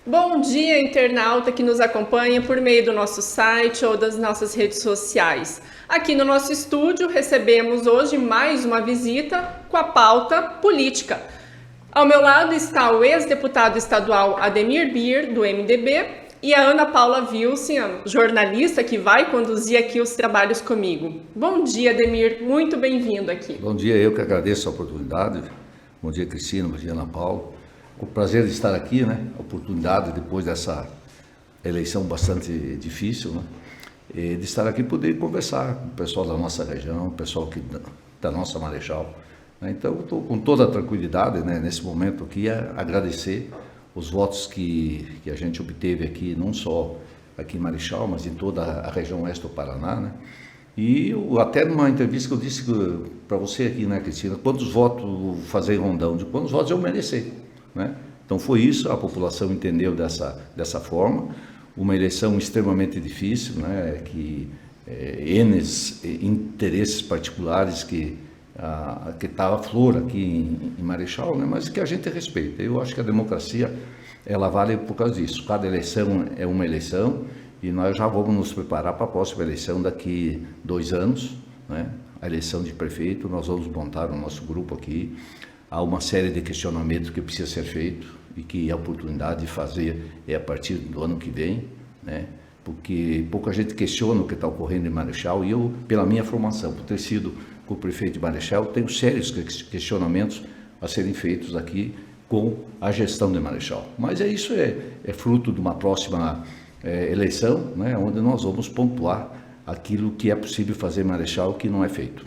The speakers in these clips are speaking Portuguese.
Bom dia, internauta que nos acompanha por meio do nosso site ou das nossas redes sociais. Aqui no nosso estúdio recebemos hoje mais uma visita com a pauta política. Ao meu lado está o ex-deputado estadual Ademir Bier, do MDB, e a Ana Paula Wilson, a jornalista que vai conduzir aqui os trabalhos comigo. Bom dia, Ademir, muito bem-vindo aqui. Bom dia, eu que agradeço a oportunidade. Bom dia, Cristina, bom dia, Ana Paula. Com o prazer de estar aqui, né? A oportunidade depois dessa eleição bastante difícil, né? E de estar aqui e poder conversar com o pessoal da nossa região, o pessoal aqui da nossa Marechal. Então, estou com toda a tranquilidade, né, nesse momento aqui, a agradecer os votos que a gente obteve aqui, não só aqui em Marechal, mas em toda a região oeste do Paraná, né? E até numa entrevista que eu disse para você aqui, né, Cristina, quantos votos fazer Rondão, de quantos votos eu merecer, né? Então foi isso, a população entendeu dessa forma, uma eleição extremamente difícil, né, que N interesses particulares que está a flor aqui em Marechal, né, mas que a gente respeita. Eu acho que a democracia, ela vale por causa disso. Cada eleição é uma eleição e nós já vamos nos preparar para a próxima eleição daqui 2 anos, né, a eleição de prefeito. Nós vamos montar o nosso grupo aqui. Há uma série de questionamentos que precisa ser feito e que a oportunidade de fazer é a partir do ano que vem, né? Porque pouca gente questiona o que está ocorrendo em Marechal e eu, pela minha formação, por ter sido o prefeito de Marechal, tenho sérios questionamentos a serem feitos aqui com a gestão de Marechal. Mas isso é fruto de uma próxima eleição, né? Onde nós vamos pontuar aquilo que é possível fazer em Marechal e o que não é feito.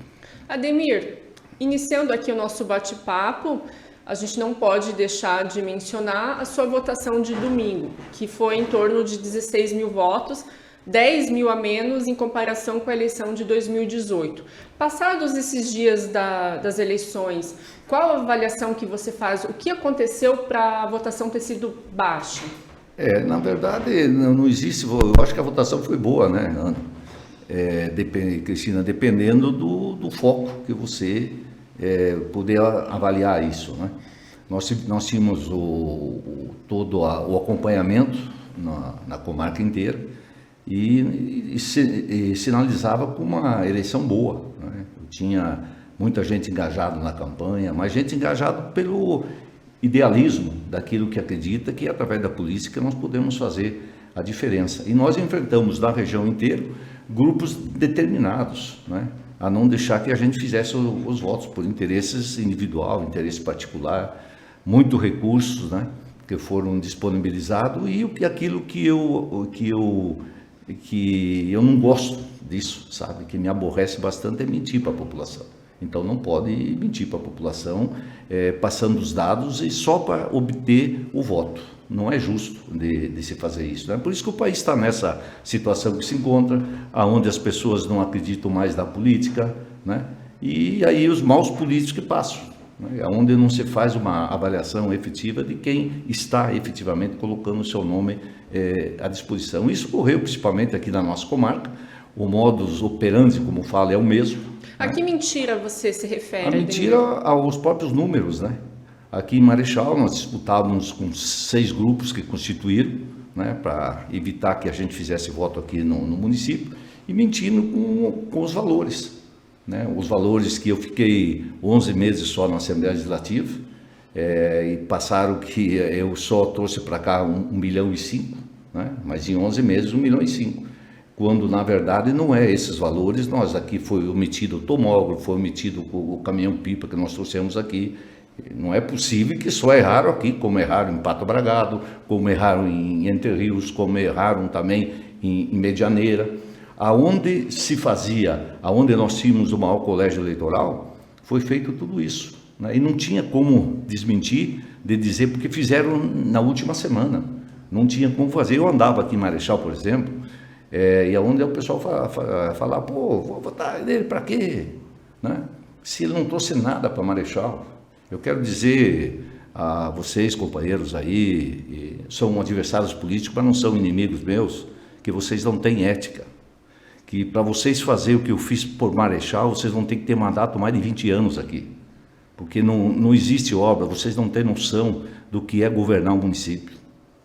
Ademir, iniciando aqui o nosso bate-papo, a gente não pode deixar de mencionar a sua votação de domingo, que foi em torno de 16 mil votos, 10 mil a menos em comparação com a eleição de 2018. Passados esses dias das eleições, qual a avaliação que você faz? O que aconteceu para a votação ter sido baixa? Na verdade, não existe, eu acho que a votação foi boa, né, Ana? Cristina, dependendo do foco que você poder avaliar isso, né? Nós tínhamos todo o acompanhamento na comarca inteira e sinalizava com uma eleição boa, né? Tinha muita gente engajada na campanha, mas gente engajada pelo idealismo daquilo que acredita que através da política nós podemos fazer a diferença. E nós enfrentamos na região inteira grupos determinados, né, a não deixar que a gente fizesse os votos por interesses individual, interesse particular, muito recursos, né, que foram disponibilizados e aquilo que eu não gosto disso, sabe, que me aborrece bastante é mentir para a população. Então não pode mentir para a população passando os dados e só para obter o voto. Não é justo de se fazer isso, né? Por isso que o país está nessa situação que se encontra, onde as pessoas não acreditam mais na política, né? E aí os maus políticos que passam, né? Onde não se faz uma avaliação efetiva de quem está efetivamente colocando o seu nome à disposição. Isso ocorreu principalmente aqui na nossa comarca. O modus operandi, como fala, é o mesmo. A que mentira você se refere? A mentira aos próprios números, né? Aqui em Marechal nós disputávamos com 6 grupos que constituíram, né, para evitar que a gente fizesse voto aqui no município e mentindo com os valores, né? Os valores que eu fiquei 11 meses só na Assembleia Legislativa e passaram que eu só trouxe para cá 1,5 milhão, né? Mas em 11 meses 1,5 milhão. Quando na verdade não é esses valores. Nós aqui foi omitido o tomógrafo, foi omitido o caminhão-pipa que nós trouxemos aqui. Não é possível que só erraram aqui, como erraram em Pato Bragado, como erraram em Entre Rios, como erraram também em Medianeira. Aonde se fazia, aonde nós tínhamos o maior colégio eleitoral, foi feito tudo isso, né? E não tinha como desmentir, de dizer, porque fizeram na última semana. Não tinha como fazer. Eu andava aqui em Marechal, por exemplo, e aonde o pessoal fala, pô, vou votar nele para quê? Né? Se ele não trouxe nada para Marechal. Eu quero dizer a vocês, companheiros aí, são adversários políticos, mas não são inimigos meus, que vocês não têm ética. Que para vocês fazer o que eu fiz por Marechal, vocês vão ter que ter mandato mais de 20 anos aqui. Porque não existe obra, vocês não têm noção do que é governar um município.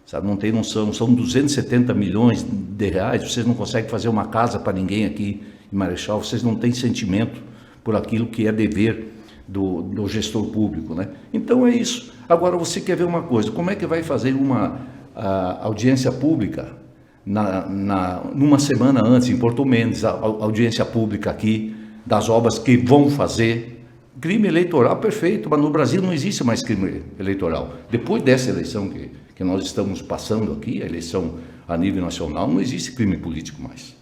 Sabe? Não tem noção, são 270 milhões de reais, vocês não conseguem fazer uma casa para ninguém aqui em Marechal, vocês não têm sentimento por aquilo que é dever do gestor público, né? Então é isso. Agora você quer ver uma coisa, como é que vai fazer uma audiência pública numa semana antes, em Porto Mendes, a audiência pública aqui, das obras que vão fazer? Crime eleitoral, perfeito, mas no Brasil não existe mais crime eleitoral. Depois dessa eleição que nós estamos passando aqui, a eleição a nível nacional, não existe crime político mais.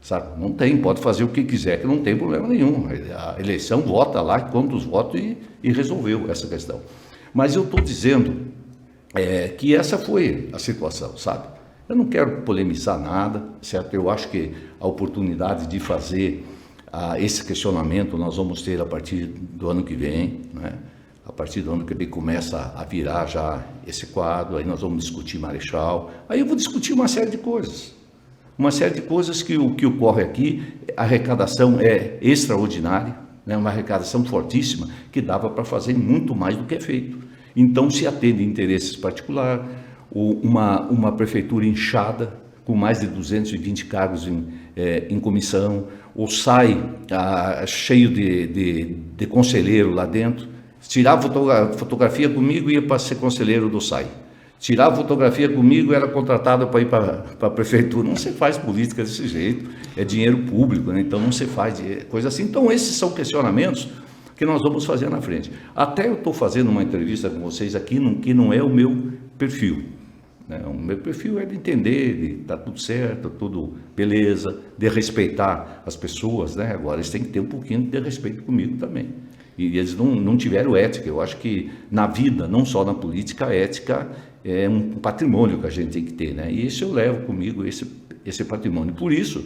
Sabe? Não tem, pode fazer o que quiser, que não tem problema nenhum. A eleição vota lá, conta os votos e resolveu essa questão. Mas eu estou dizendo que essa foi a situação, sabe? Eu não quero polemizar nada, certo? Eu acho que a oportunidade de fazer esse questionamento nós vamos ter a partir do ano que vem, né? A partir do ano que vem começa a virar já esse quadro, aí nós vamos discutir Marechal, aí eu vou discutir uma série de coisas. Uma série de coisas que ocorre aqui, a arrecadação é extraordinária, né? Uma arrecadação fortíssima, que dava para fazer muito mais do que é feito. Então se atende interesses particulares, uma prefeitura inchada, com mais de 220 cargos em comissão, ou sai cheio de conselheiro lá dentro, tirava fotografia comigo e ia para ser conselheiro do SAI. Tirava fotografia comigo, era contratado para ir para a prefeitura. Não se faz política desse jeito, é dinheiro público, né? Então não se faz coisa assim. Então esses são questionamentos que nós vamos fazer na frente. Até eu estou fazendo uma entrevista com vocês aqui, que não é o meu perfil, né? O meu perfil é de entender, de tá tudo certo, tudo beleza, de respeitar as pessoas, né? Agora eles têm que ter um pouquinho de respeito comigo também. E eles não tiveram ética. Eu acho que na vida, não só na política, a ética é um patrimônio que a gente tem que ter, né? E isso eu levo comigo, esse patrimônio. Por isso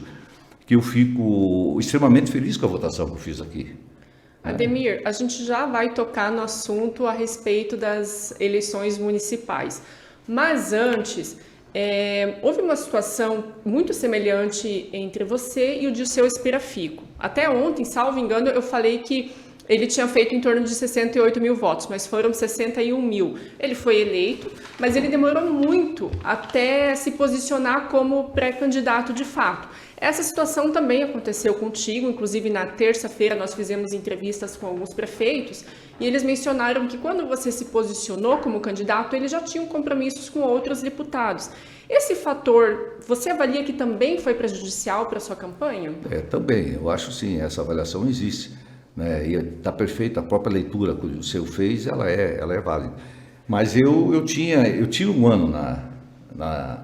que eu fico extremamente feliz com a votação que eu fiz aqui. Ademir, a gente já vai tocar no assunto a respeito das eleições municipais. Mas antes, houve uma situação muito semelhante entre você e o Dirceu Espirafico. Até ontem, salvo engano, eu falei que ele tinha feito em torno de 68 mil votos, mas foram 61 mil. Ele foi eleito, mas ele demorou muito até se posicionar como pré-candidato de fato. Essa situação também aconteceu contigo, inclusive na terça-feira nós fizemos entrevistas com alguns prefeitos e eles mencionaram que quando você se posicionou como candidato, eles já tinham compromissos com outros deputados. Esse fator, você avalia que também foi prejudicial para a sua campanha? Também, eu acho sim, essa avaliação existe, né? E está perfeita, a própria leitura que o seu fez, ela é válida. Mas eu tinha um ano na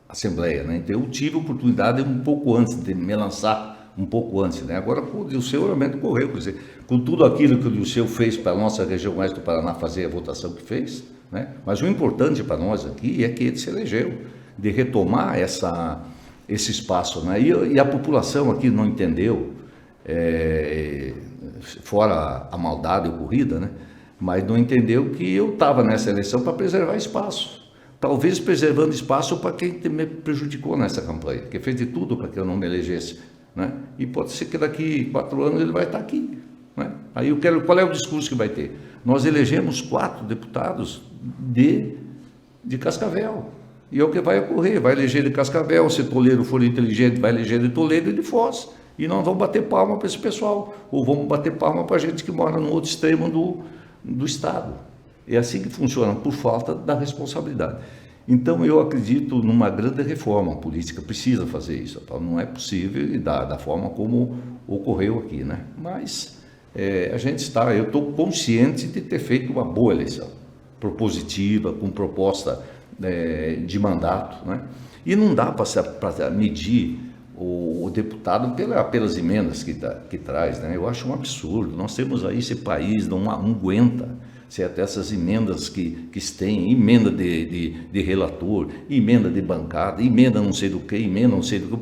Assembleia, né? Então eu tive a oportunidade um pouco antes de me lançar, um pouco antes, né? Agora o Dirceu realmente correu, quer dizer, com tudo aquilo que o Dirceu fez para a nossa região oeste do Paraná fazer a votação que fez, né? Mas o importante para nós aqui é que ele se elegeu, de retomar esse espaço, né? E a população aqui não entendeu, fora a maldade ocorrida, né? Mas não entendeu que eu estava nessa eleição para preservar espaço. Talvez preservando espaço para quem me prejudicou nessa campanha, que fez de tudo para que eu não me elegesse, né? E pode ser que daqui 4 anos ele vai estar aqui, né? Aí qual é o discurso que vai ter? Nós elegemos 4 deputados de Cascavel, e é o que vai ocorrer, vai eleger de Cascavel, se Toledo for inteligente, vai eleger de Toledo e de Foz, e nós vamos bater palma para esse pessoal, ou vamos bater palma para a gente que mora no outro extremo do estado. É assim que funciona, por falta da responsabilidade. Então, eu acredito numa grande reforma. A política precisa fazer isso. Não é possível da forma como ocorreu aqui, né? Mas eu estou consciente de ter feito uma boa eleição, propositiva, com proposta de mandato, né? E não dá para medir o deputado pelas emendas que traz, né? Eu acho um absurdo. Nós temos aí esse país, não aguenta, certo? Essas emendas que têm, emenda de relator, emenda de bancada, emenda não sei do que, emenda não sei do que,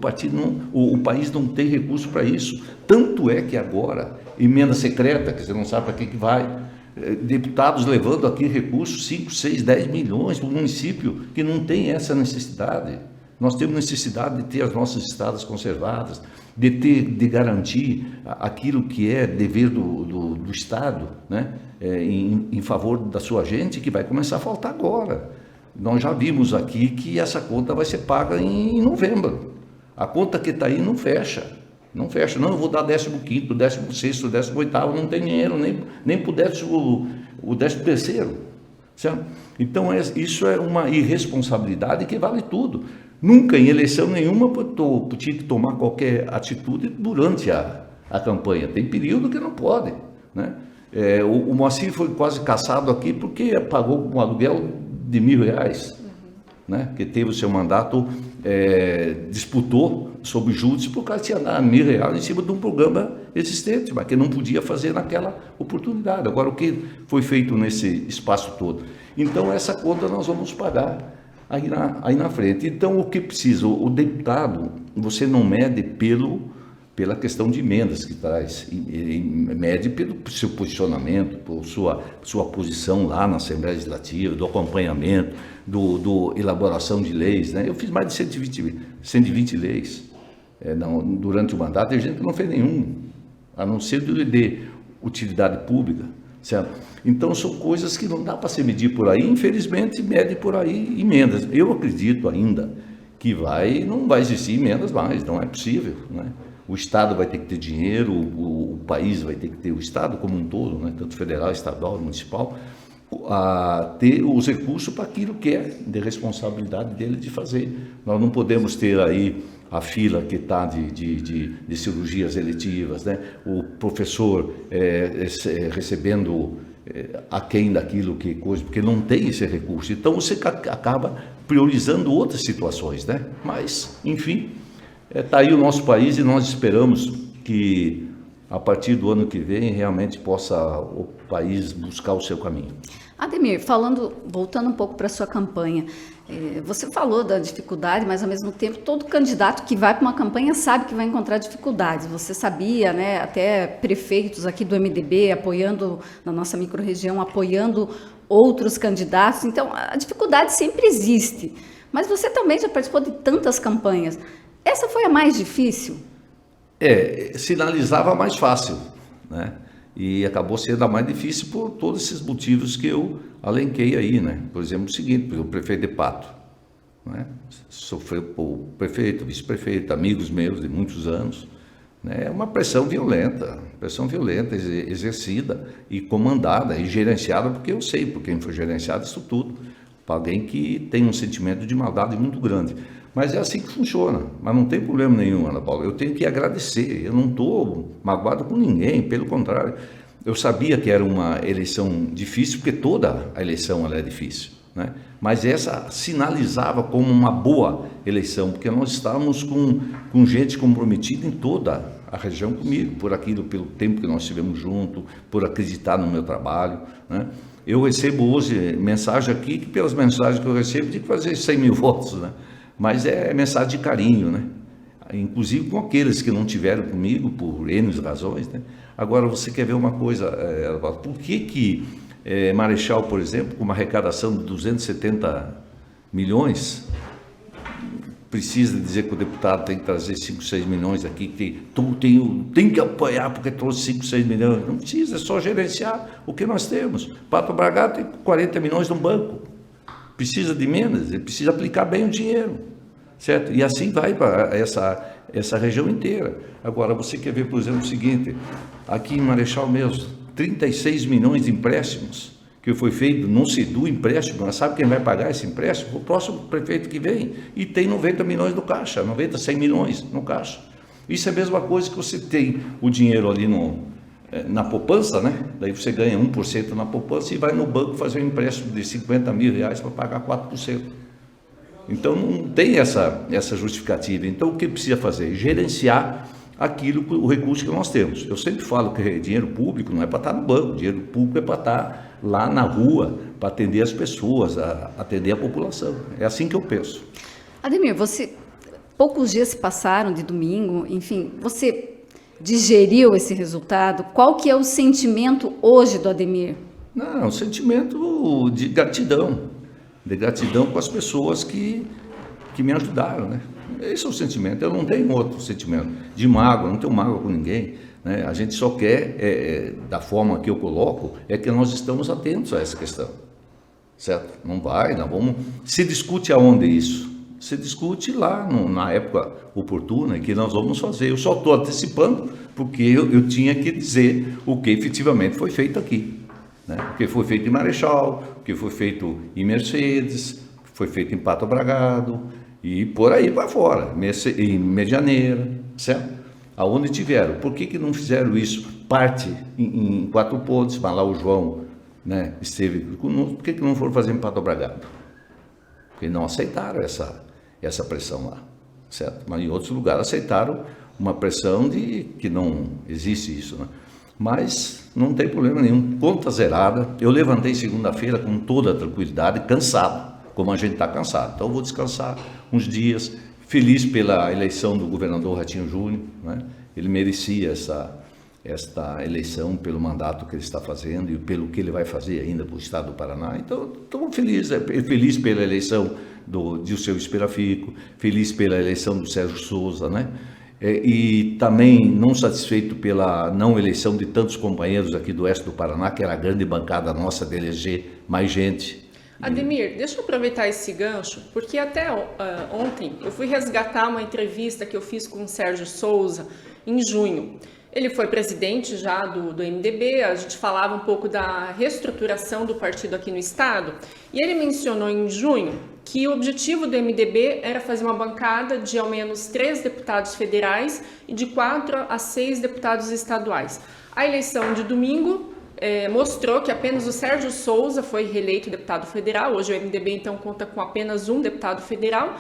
o país não tem recurso para isso. Tanto é que agora, emenda secreta, que você não sabe para que vai, deputados levando aqui recursos, 5, 6, 10 milhões para o município que não tem essa necessidade. Nós temos necessidade de ter as nossas estradas conservadas, de garantir aquilo que é dever do Estado, né? Em favor da sua gente, que vai começar a faltar agora. nós já vimos aqui que essa conta vai ser paga em novembro. A conta que está aí não fecha. Não fecha. Não, eu vou dar 15º, 16º, 18º, não tem dinheiro nem para o 13º. Certo? Então, isso é uma irresponsabilidade que vale tudo. Nunca, em eleição nenhuma, eu tinha que tomar qualquer atitude durante a campanha. Tem período que não pode, né? O Moacir foi quase caçado aqui porque pagou um aluguel de R$1.000, né? Que teve o seu mandato, disputou sob júdice por causa de tinha dado R$1.000 em cima de um programa existente, mas que não podia fazer naquela oportunidade. Agora, o que foi feito nesse espaço todo? Então, essa conta nós vamos pagar aí na frente. Então, o que precisa? O deputado, você não mede pela questão de emendas que traz, mede pelo seu posicionamento, por sua posição lá na Assembleia Legislativa, do acompanhamento, do elaboração de leis, né? Eu fiz mais de 120 leis durante o mandato, tem gente que não fez nenhum, a não ser de utilidade pública, certo? Então, são coisas que não dá para se medir por aí, infelizmente, mede por aí emendas. Eu acredito ainda que não vai existir emendas mais, não é possível, né? O Estado vai ter que ter dinheiro, o país vai ter que ter, o Estado como um todo, né, tanto federal, estadual, municipal, ter os recursos para aquilo que é de responsabilidade dele de fazer. Nós não podemos ter aí a fila que está de cirurgias eletivas, né? O professor recebendo aquém daquilo que coisa, porque não tem esse recurso. Então você acaba priorizando outras situações, né? Mas, enfim, está aí o nosso país e nós esperamos que a partir do ano que vem realmente possa o país buscar o seu caminho. Ademir, voltando um pouco para a sua campanha, você falou da dificuldade, mas ao mesmo tempo todo candidato que vai para uma campanha sabe que vai encontrar dificuldades. Você sabia, né? Até prefeitos aqui do MDB apoiando, na nossa microrregião, apoiando outros candidatos. Então, a dificuldade sempre existe. Mas você também já participou de tantas campanhas. Essa foi a mais difícil? Sinalizava mais fácil, né? E acabou sendo a mais difícil por todos esses motivos que eu alenquei aí, né? Por exemplo, o seguinte, o prefeito de Pato, né? Sofreu o prefeito, vice-prefeito, amigos meus de muitos anos, né? É uma pressão violenta exercida e comandada e gerenciada, porque eu sei por quem foi gerenciado isso tudo, para alguém que tem um sentimento de maldade muito grande. Mas é assim que funciona, mas não tem problema nenhum, Ana Paula. Eu tenho que agradecer, eu não estou magoado com ninguém, pelo contrário. Eu sabia que era uma eleição difícil, porque toda a eleição ela é difícil, né? Mas essa sinalizava como uma boa eleição, porque nós estávamos com gente comprometida em toda a região comigo, pelo tempo que nós estivemos juntos, por acreditar no meu trabalho, né? Eu recebo hoje mensagem aqui, que pelas mensagens que eu recebo, tenho que fazer 100 mil votos, né? Mas é mensagem de carinho, né? Inclusive com aqueles que não tiveram comigo por N razões, né? Agora, você quer ver uma coisa, por que Marechal, por exemplo, com uma arrecadação de 270 milhões, precisa dizer que o deputado tem que trazer 5, 6 milhões aqui, tem que apoiar porque trouxe 5, 6 milhões? Não precisa, é só gerenciar o que nós temos. Pato Bragado tem 40 milhões no banco. Precisa de menos, ele precisa aplicar bem o dinheiro, certo? E assim vai para essa região inteira. Agora, você quer ver, por exemplo, o seguinte, aqui em Marechal mesmo, 36 milhões de empréstimos que foi feito, não se do empréstimo, mas sabe quem vai pagar esse empréstimo? O próximo prefeito que vem, e tem 90 milhões no caixa, 100 milhões no caixa. Isso é a mesma coisa que você tem o dinheiro ali na poupança, né? Daí você ganha 1% na poupança e vai no banco fazer um empréstimo de 50 mil reais para pagar 4%. Então não tem essa justificativa. Então o que precisa fazer? Gerenciar o recurso que nós temos. Eu sempre falo que dinheiro público não é para estar no banco, dinheiro público é para estar lá na rua, para atender as pessoas, atender a população. É assim que eu penso. Ademir, poucos dias se passaram de domingo, enfim, você digeriu esse resultado? Qual que é o sentimento hoje do Ademir? Não, um sentimento de gratidão com as pessoas que me ajudaram, né? Esse é o sentimento, eu não tenho outro sentimento de mágoa, não tenho mágoa com ninguém, né? A gente só quer, da forma que eu coloco, é que nós estamos atentos a essa questão, certo? Não vai, não vamos... Se discute aonde isso? Se discute lá na época oportuna que nós vamos fazer. Eu só estou antecipando porque eu tinha que dizer o que efetivamente foi feito aqui, né? O que foi feito em Marechal, o que foi feito em Mercedes, o que foi feito em Pato Bragado e por aí para fora, em Medianeira, certo? Aonde tiveram. Por que não fizeram isso? Parte em Quatro Pontos, mas lá o João, né, esteve. Por que não foram fazer em Pato Bragado? Porque não aceitaram essa pressão lá, certo? Mas em outros lugares aceitaram uma pressão de que não existe isso, né? Mas não tem problema nenhum, conta zerada. Eu levantei segunda-feira com toda a tranquilidade, cansado, como a gente está cansado. Então eu vou descansar uns dias, feliz pela eleição do governador Ratinho Júnior, né? Ele merecia esta eleição pelo mandato que ele está fazendo e pelo que ele vai fazer ainda para o estado do Paraná. Então, estou feliz pela eleição do Dilceu Esperafico, feliz pela eleição do Sérgio Souza, né? E também não satisfeito pela não eleição de tantos companheiros aqui do oeste do Paraná, que era a grande bancada nossa de eleger mais gente. Ademir, deixa eu aproveitar esse gancho, porque até ontem eu fui resgatar uma entrevista que eu fiz com o Sérgio Souza em junho. Ele foi presidente já do MDB, a gente falava um pouco da reestruturação do partido aqui no estado, e ele mencionou em junho que o objetivo do MDB era fazer uma bancada de ao menos 3 deputados federais e de 4 a 6 deputados estaduais. A eleição de domingo mostrou que apenas o Sérgio Souza foi reeleito deputado federal, hoje o MDB então conta com apenas um deputado federal,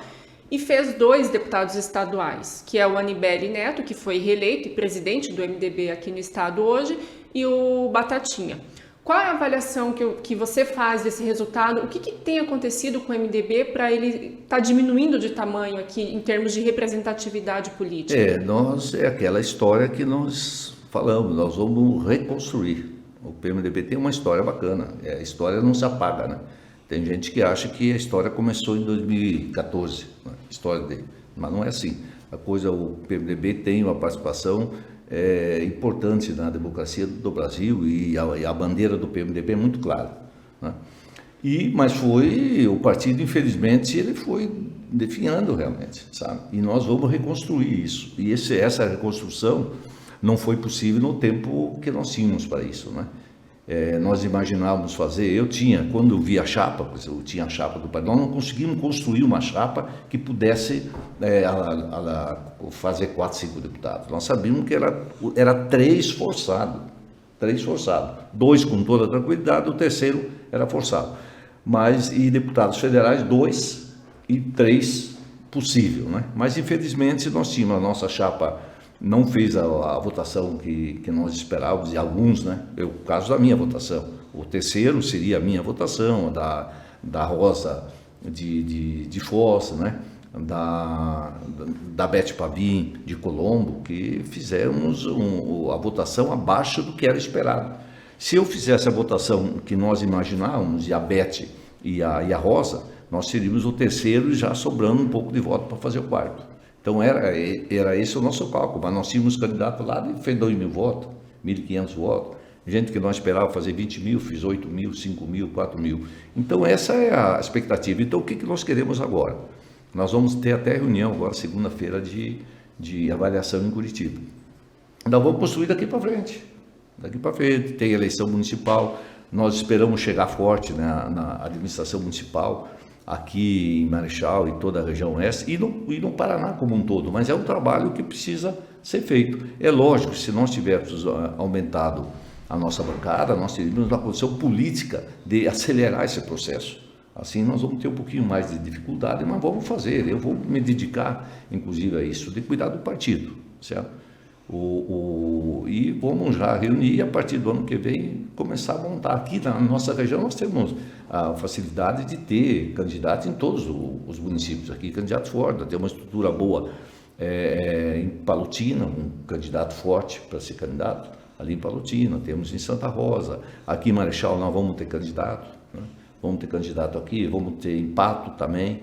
e fez 2 deputados estaduais, que é o Anibele Neto, que foi reeleito e presidente do MDB aqui no estado hoje, e o Batatinha. Qual é a avaliação que você faz desse resultado? O que tem acontecido com o MDB para ele estar diminuindo de tamanho aqui em termos de representatividade política? É aquela história que nós falamos, nós vamos reconstruir. O PMDB tem uma história bacana, a história não se apaga, né? Tem gente que acha que a história começou em 2014, né? A história dele, mas não é assim. O PMDB tem uma participação importante na democracia do Brasil e a bandeira do PMDB é muito clara, né? Mas o partido, infelizmente, ele foi definhando realmente, sabe? E nós vamos reconstruir isso. E essa reconstrução não foi possível no tempo que nós tínhamos para isso, né? Nós imaginávamos fazer, quando eu vi a chapa, eu tinha a chapa do partido, nós não conseguimos construir uma chapa que pudesse fazer 4, 5 deputados. Nós sabíamos que era 3 forçado, 2 com toda tranquilidade, o terceiro era forçado. E deputados federais, 2 e 3 possível, né? Mas infelizmente nós tínhamos a nossa chapa, não fez a votação que nós esperávamos, e alguns, né? O caso da minha votação. O terceiro seria a minha votação, da Rosa de Foz, né? Da Beth Pavim de Colombo, que fizemos a votação abaixo do que era esperado. Se eu fizesse a votação que nós imaginávamos, e a Beth e a Rosa, nós seríamos o terceiro, já sobrando um pouco de voto para fazer o quarto. Então era esse o nosso cálculo, mas nós tínhamos candidato lá e fez 2.000 votos, 1.500 votos, gente que nós esperava fazer 20 mil, fiz 8 mil, 5 mil, 4 mil. Então essa é a expectativa. Então o que nós queremos agora? Nós vamos ter até reunião agora, segunda-feira, de avaliação em Curitiba. Nós vamos construir daqui para frente. Tem eleição municipal, nós esperamos chegar forte, né, na administração municipal, aqui em Marechal e toda a região oeste e no Paraná como um todo, mas é um trabalho que precisa ser feito. É lógico, se nós tivéssemos aumentado a nossa bancada, nós teríamos uma condição política de acelerar esse processo. Assim nós vamos ter um pouquinho mais de dificuldade, mas vamos fazer. Eu vou me dedicar, inclusive, a isso, de cuidar do partido, certo? E vamos já reunir e a partir do ano que vem começar a montar. Aqui na nossa região nós temos a facilidade de ter candidatos em todos os municípios aqui, candidatos fortes, tem uma estrutura boa em Palotina, um candidato forte para ser candidato ali em Palotina, temos em Santa Rosa, aqui em Marechal nós vamos ter candidato, né? Vamos ter candidato aqui, vamos ter em Pato também,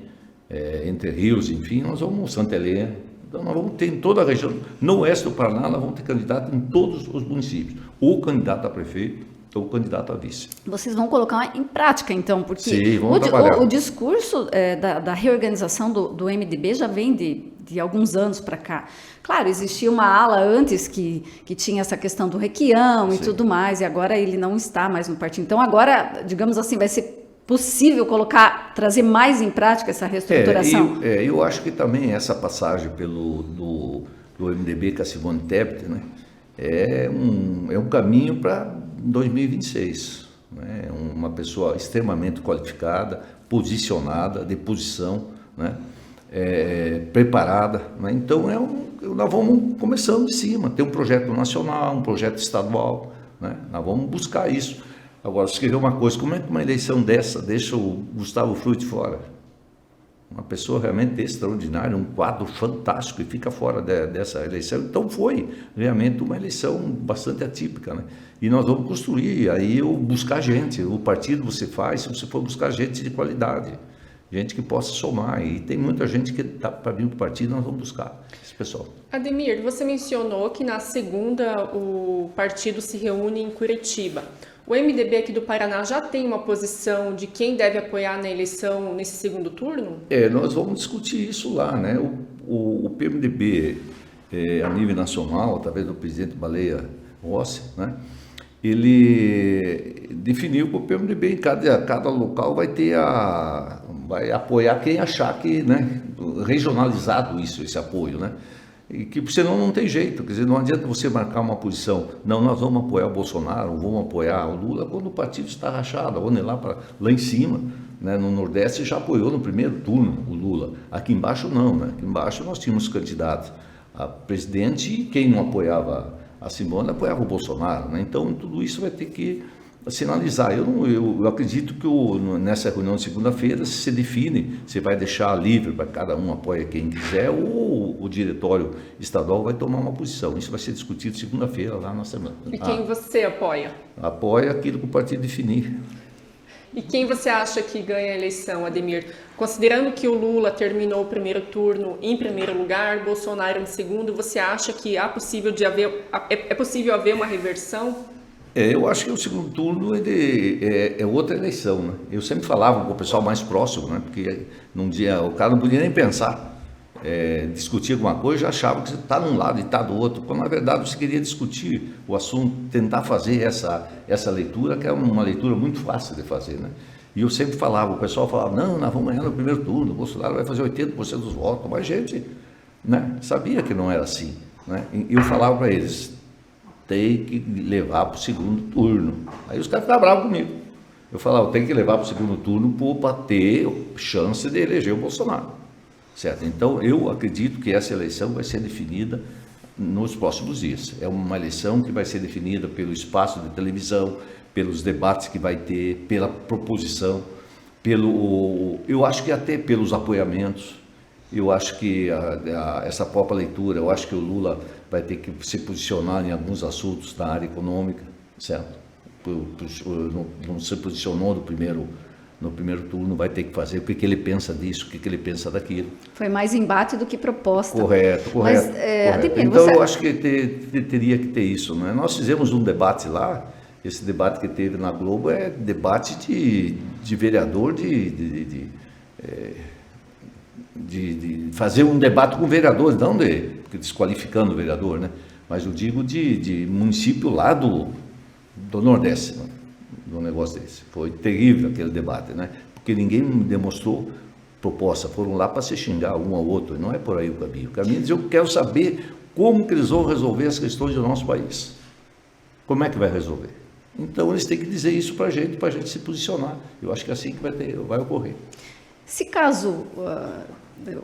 Entre Rios, enfim, nós vamos Santa Helena. Então, nós vamos ter em toda a região, no oeste do Paraná, nós vamos ter candidato em todos os municípios. O candidato a prefeito o candidato a vice. Vocês vão colocar em prática, então, porque Sim, vamos trabalhar. o discurso da reorganização do MDB já vem de alguns anos para cá. Claro, existia uma ala antes que tinha essa questão do Requião e tudo mais, e agora ele não está mais no partido. Então, agora, digamos assim, vai ser possível trazer mais em prática essa reestruturação? Eu acho que também essa passagem do MDB com a Simone Tebet, né, é um caminho para 2026. Né, uma pessoa extremamente qualificada, posicionada, de posição, né, preparada. Né, então, nós vamos começando de cima. Tem um projeto nacional, um projeto estadual. Né, nós vamos buscar isso. Agora, você quer ver uma coisa, como é que uma eleição dessa deixa o Gustavo Frutti fora? Uma pessoa realmente extraordinária, um quadro fantástico e fica fora dessa eleição. Então foi realmente uma eleição bastante atípica, né? E nós vamos construir, aí buscar gente. O partido você faz se você for buscar gente de qualidade, gente que possa somar. E tem muita gente que está para vir para o partido, nós vamos buscar esse pessoal. Ademir, você mencionou que na segunda o partido se reúne em Curitiba. O MDB aqui do Paraná já tem uma posição de quem deve apoiar na eleição nesse segundo turno? Nós vamos discutir isso lá, né? O PMDB, a nível nacional, através do presidente Baleia Rossi, né? Ele definiu que o PMDB em cada local vai apoiar quem achar que, né? Regionalizado esse apoio, né? E que senão não tem jeito, quer dizer, não adianta você marcar uma posição, não, nós vamos apoiar o Bolsonaro, vamos apoiar o Lula, quando o partido está rachado, onde lá em cima, né, no Nordeste já apoiou no primeiro turno o Lula, aqui embaixo não, né, aqui embaixo nós tínhamos candidatos a presidente e quem não apoiava a Simone apoiava o Bolsonaro, né, então tudo isso vai ter que sinalizar. Eu acredito que nessa reunião de segunda-feira se define, se vai deixar livre para cada um apoia quem quiser ou o diretório estadual vai tomar uma posição. Isso vai ser discutido segunda-feira lá na semana. E quem você apoia? Apoia aquilo que o partido definir. E quem você acha que ganha a eleição, Ademir? Considerando que o Lula terminou o primeiro turno em primeiro lugar, Bolsonaro em segundo, você acha que é possível haver uma reversão? Eu acho que o segundo turno é outra eleição, né? Eu sempre falava com o pessoal mais próximo, né? Porque o cara não podia nem pensar, discutir alguma coisa, já achava que você está num lado e está do outro, quando na verdade você queria discutir o assunto, tentar fazer essa leitura, que é uma leitura muito fácil de fazer, né? E eu sempre falava, o pessoal falava, não, nós vamos ganhar no primeiro turno, o Bolsonaro vai fazer 80% dos votos, mas a gente, né, sabia que não era assim, né? E eu falava para eles, tem que levar para o segundo turno. Aí os caras ficavam bravos comigo. Eu falava, tem que levar para o segundo turno para ter chance de eleger o Bolsonaro. Certo? Então, eu acredito que essa eleição vai ser definida nos próximos dias. É uma eleição que vai ser definida pelo espaço de televisão, pelos debates que vai ter, pela proposição, eu acho que até pelos apoiamentos. Eu acho que essa própria leitura, eu acho que o Lula vai ter que se posicionar em alguns assuntos da área econômica, certo? Não se posicionou no primeiro turno, vai ter que fazer o que ele pensa disso, o que ele pensa daquilo. Foi mais embate do que proposta. Correto. Mas, então eu acho que teria que ter isso, né? Nós fizemos um debate lá, esse debate que teve na Globo é debate de vereador, de fazer um debate com vereadores, não desqualificando o vereador, né? Mas eu digo de município lá do Nordeste, né? Do negócio desse. Foi terrível aquele debate, né? Porque ninguém demonstrou proposta, foram lá para se xingar um ao outro, não é por aí o caminho. O caminho é dizer, eu quero saber como que eles vão resolver as questões do nosso país. Como é que vai resolver? Então eles têm que dizer isso para a gente se posicionar. Eu acho que é assim que vai ocorrer. Se caso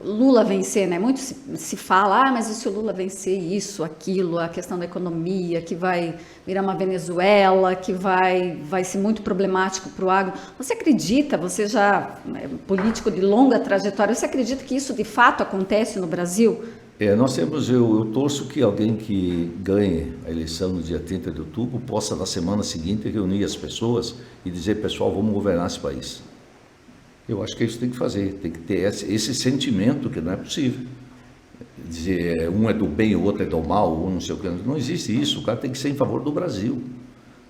Lula vencer, né? Muito se fala, mas e se o Lula vencer isso, aquilo, a questão da economia, que vai virar uma Venezuela, que vai ser muito problemático para o agro. Você acredita, você já é político de longa trajetória, você acredita que isso de fato acontece no Brasil? Eu torço que alguém que ganhe a eleição no dia 30 de outubro possa na semana seguinte reunir as pessoas e dizer, pessoal, vamos governar esse país. Eu acho que isso tem que fazer, tem que ter esse sentimento que não é possível. Dizer um é do bem, o outro é do mal, ou não sei o que. Não existe isso, o cara tem que ser em favor do Brasil,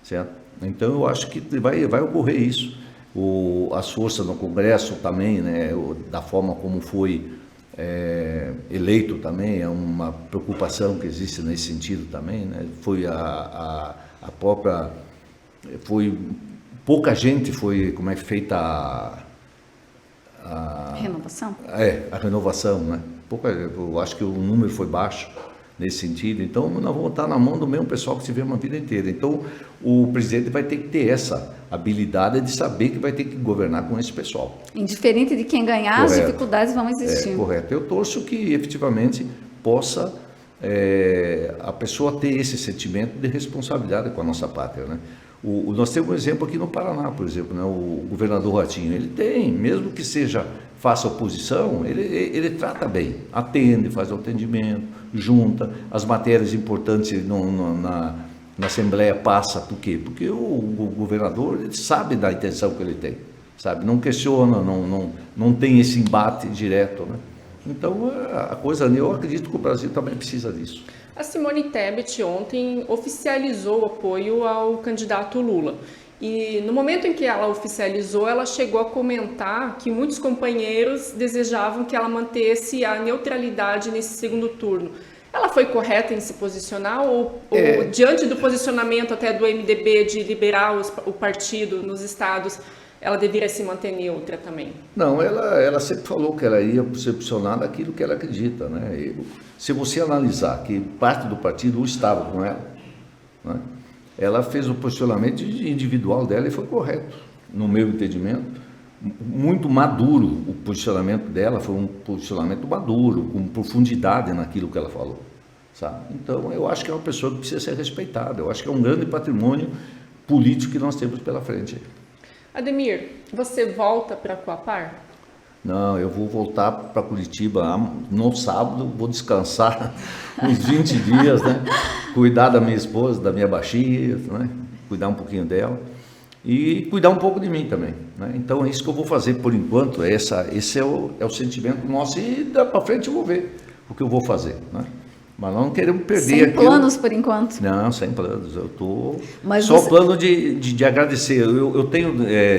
certo? Então eu acho que vai ocorrer isso. As forças no Congresso também, né, da forma como foi eleito também, é uma preocupação que existe nesse sentido também, né? Foi a própria, pouca gente foi, como é feita a Renovação? a renovação, né? Eu acho que o número foi baixo nesse sentido, então nós vamos estar na mão do mesmo pessoal que tivemos a vida inteira. Então o presidente vai ter que ter essa habilidade de saber que vai ter que governar com esse pessoal. Indiferente de quem ganhar, Correto. as dificuldades vão existir. Correto. Eu torço que efetivamente possa a pessoa ter esse sentimento de responsabilidade com a nossa pátria, né? Nós temos um exemplo aqui no Paraná, por exemplo, né? O governador Ratinho, ele tem, mesmo que faça oposição, ele trata bem, atende, faz o atendimento, junta, as matérias importantes na Assembleia passa, por quê? Porque o governador ele sabe da intenção que ele tem, sabe? Não questiona, não tem esse embate direto, né? Então, a coisa, eu acredito que o Brasil também precisa disso. A Simone Tebet ontem oficializou o apoio ao candidato Lula. E no momento em que ela oficializou, ela chegou a comentar que muitos companheiros desejavam que ela mantesse a neutralidade nesse segundo turno. Ela foi correta em se posicionar ou diante do posicionamento até do MDB de liberar o partido nos estados, ela deveria se manter neutra também? Não, ela sempre falou que ela ia se posicionar naquilo que ela acredita, né? Se você analisar que parte do partido estava com ela, né? Ela fez o posicionamento individual dela e foi correto, no meu entendimento. Muito maduro o posicionamento dela, foi um posicionamento maduro, com profundidade naquilo que ela falou, sabe? Então, eu acho que é uma pessoa que precisa ser respeitada, eu acho que é um grande patrimônio político que nós temos pela frente. Ademir, você volta para Coapar? Não, eu vou voltar para Curitiba no sábado, vou descansar uns 20 dias, né? Cuidar da minha esposa, da minha baixinha, né? Cuidar um pouquinho dela e cuidar um pouco de mim também, né? Então é isso que eu vou fazer por enquanto, esse é o sentimento nosso e dá para frente eu vou ver o que eu vou fazer, né? Mas nós não queremos perder Sem aquilo. planos por enquanto? Não, sem planos. Eu estou só o plano de agradecer. Eu tenho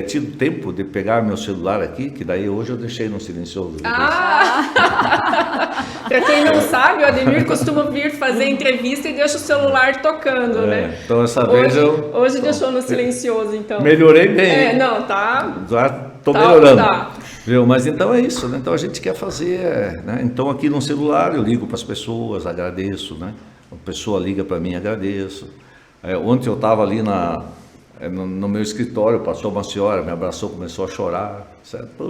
tido tempo de pegar meu celular aqui, que daí hoje eu deixei no silencioso. Para quem não sabe, o Ademir costuma vir fazer entrevista e deixa o celular tocando, né? Então essa vez hoje deixou no silencioso, então. Melhorei bem. Não, tá. Já estou melhorando. Tá. Viu? Mas então é isso, né? Então a gente quer fazer, né? Então aqui no celular eu ligo para as pessoas, agradeço, né? A pessoa liga para mim, agradeço. Ontem eu estava ali no meu escritório, passou uma senhora, me abraçou, começou a chorar. Certo? Pô,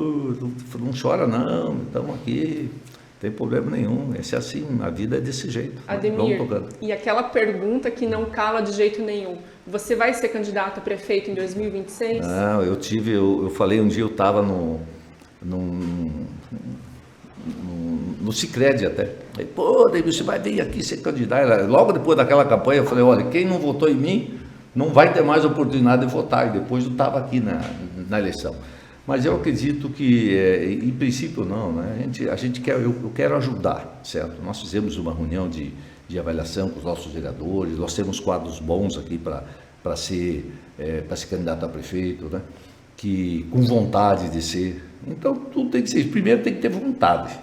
não chora não, estamos aqui, não tem problema nenhum. Esse é assim, a vida é desse jeito. Ademir, e aquela pergunta que não cala de jeito nenhum. Você vai ser candidato a prefeito em 2026? Não, eu falei um dia, eu estava no Sicredi até. Aí, pô, David, você vai vir aqui ser candidato. Logo depois daquela campanha, eu falei, olha, quem não votou em mim não vai ter mais oportunidade de votar. E depois eu estava aqui na eleição. Mas eu acredito que, em princípio, não, né? Eu quero ajudar, certo? Nós fizemos uma reunião de avaliação com os nossos vereadores, nós temos quadros bons aqui para ser candidato a prefeito, né? Que com vontade de ser. Então, tudo tem que ser. Primeiro, tem que ter vontade.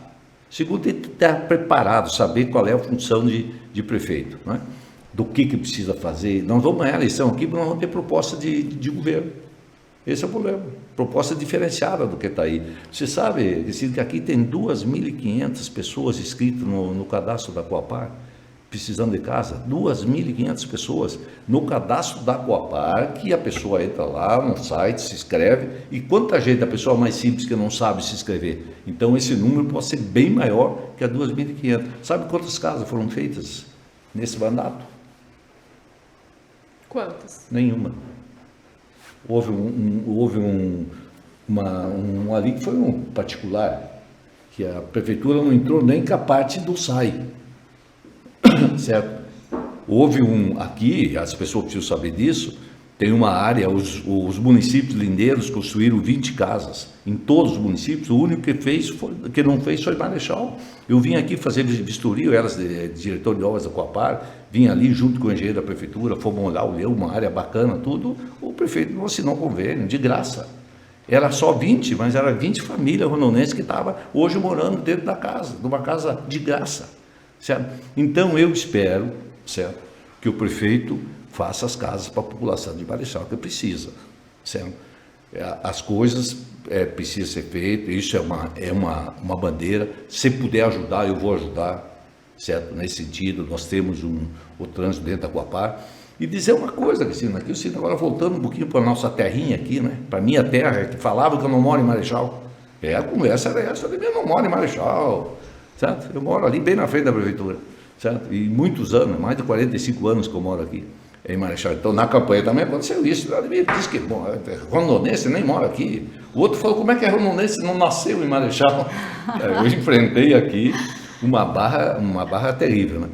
Segundo, tem que estar preparado, saber qual é a função de prefeito, né? Do que precisa fazer. Nós vamos ganhar a eleição aqui, mas nós vamos ter proposta de governo. Esse é o problema. Proposta diferenciada do que está aí. Você sabe, que aqui tem 2.500 pessoas inscritas no cadastro da Coapar, precisando de casa, 2.500 pessoas no cadastro da Coapar, que a pessoa entra lá no site, se inscreve, e quanta gente, a pessoa mais simples que não sabe se inscrever. Então esse número pode ser bem maior que a 2.500. Sabe quantas casas foram feitas nesse mandato? Quantas? Nenhuma. Houve um ali que foi um particular, que a prefeitura não entrou nem com a parte do SAI. Certo? Houve aqui, as pessoas precisam saber disso, tem uma área, os municípios lindeiros construíram 20 casas, em todos os municípios, o único que não fez foi Marechal. Eu vim aqui fazer vistoria, eu era diretor de obras da Coapar, vim ali junto com o engenheiro da prefeitura, fomos olhar uma área bacana, tudo, o prefeito não assinou convênio, de graça. Era só 20, mas era 20 famílias rondonenses que estavam hoje morando dentro da casa, de uma casa de graça, certo? Então eu espero, certo, que o prefeito faça as casas para a população de Marechal, que precisa, certo? As coisas precisam ser feitas, isso é uma bandeira. Se puder ajudar, eu vou ajudar, certo? Nesse sentido, nós temos o trânsito dentro da Coapar. E dizer uma coisa, Cristina, aqui, agora voltando um pouquinho para a nossa terrinha aqui, né? Para a minha terra, que falava que eu não moro em Marechal. A conversa era essa, eu não moro em Marechal, certo? Eu moro ali bem na frente da prefeitura, certo? E muitos anos, mais de 45 anos que eu moro aqui em Marechal. Então, na campanha também aconteceu isso. Ele disse que, bom, rondonense nem mora aqui. O outro falou, como é que é rondonense não nasceu em Marechal? Eu enfrentei aqui uma barra terrível, né?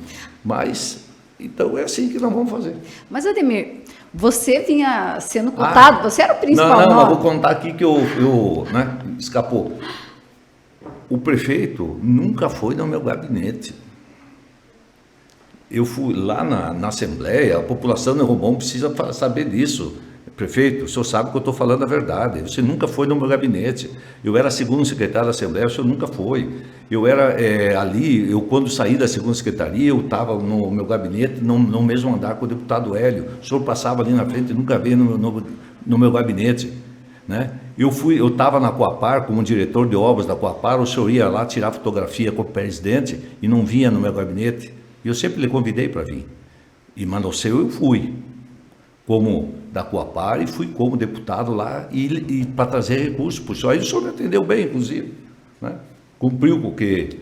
Mas, então, é assim que nós vamos fazer. Mas, Ademir, você vinha sendo cotado, você era o principal Não, eu vou contar aqui que né, escapou. O prefeito nunca foi no meu gabinete. Eu fui lá na Assembleia, a população de Rombom precisa saber disso. Prefeito, o senhor sabe que eu estou falando a verdade. Você nunca foi no meu gabinete. Eu era segundo secretário da Assembleia, o senhor nunca foi. Eu era quando saí da segunda secretaria, eu estava no meu gabinete, no mesmo andar com o deputado Hélio. O senhor passava ali na frente e nunca veio no meu gabinete, né? Eu estava na Coapar como diretor de obras da Coapar, o senhor ia lá tirar fotografia com o presidente e não vinha no meu gabinete. E eu sempre lhe convidei para vir. E Manosseu eu fui, como da Coapar, e fui como deputado lá e para trazer recursos para o senhor. Aí o senhor me atendeu bem, inclusive, né? Cumpriu com o que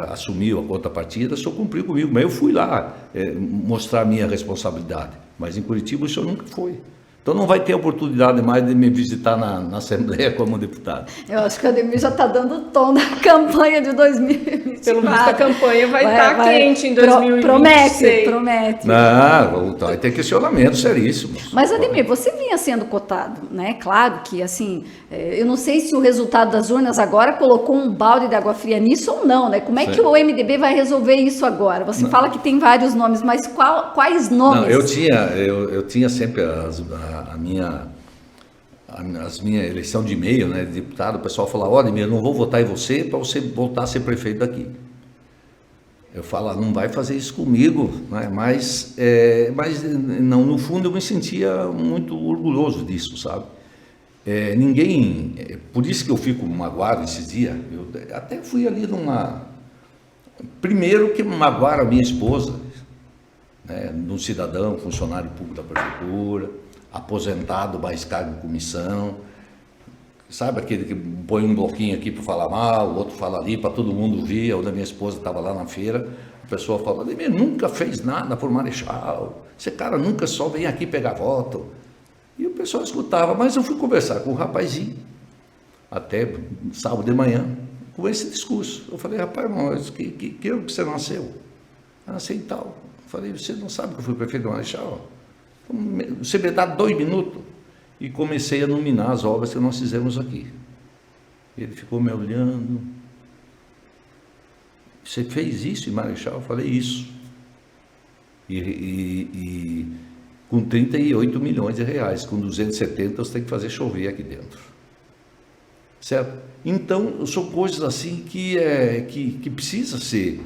assumiu a contrapartida, o senhor cumpriu comigo. Mas eu fui lá mostrar a minha responsabilidade. Mas em Curitiba o senhor nunca foi. Então não vai ter oportunidade mais de me visitar na Assembleia como deputado. Eu acho que o Ademir já está dando o tom da campanha de 2024. Pelo visto, a campanha vai estar quente em 2026. Promete. Não, vai ter questionamentos seríssimos. Mas, Ademir, você vinha sendo cotado, né? Claro que, assim, eu não sei se o resultado das urnas agora colocou um balde de água fria nisso ou não, né? Como é que o MDB vai resolver isso agora? Você fala que tem vários nomes, mas quais nomes? Não, eu tinha sempre a minha eleição de e-mail, né, de deputado, o pessoal falava, olha, eu não vou votar em você para você voltar a ser prefeito daqui. Eu falo, não vai fazer isso comigo, né? Mas não, no fundo eu me sentia muito orgulhoso disso, sabe? Por isso que eu fico magoado esses dias, eu até fui ali primeiro que magoaram a minha esposa, né, num cidadão, funcionário público da prefeitura, aposentado, mais cargo de comissão, sabe aquele que põe um bloquinho aqui para falar mal, o outro fala ali para todo mundo ouvir. A minha esposa estava lá na feira, a pessoa fala, Ademir nunca fez nada por Marechal, esse cara nunca só vem aqui pegar voto. E o pessoal escutava, mas eu fui conversar com um rapazinho, até sábado de manhã, com esse discurso. Eu falei, rapaz, mas que ano que você nasceu? Eu nasci em tal. Eu falei, você não sabe que eu fui prefeito de Marechal? Você me dá 2 minutos. E comecei a nominar as obras que nós fizemos aqui. Ele ficou me olhando. Você fez isso em Marechal? Eu falei, isso. E com 38 milhões de reais, com 270 você tem que fazer chover aqui dentro. Certo? Então, são coisas assim que precisa ser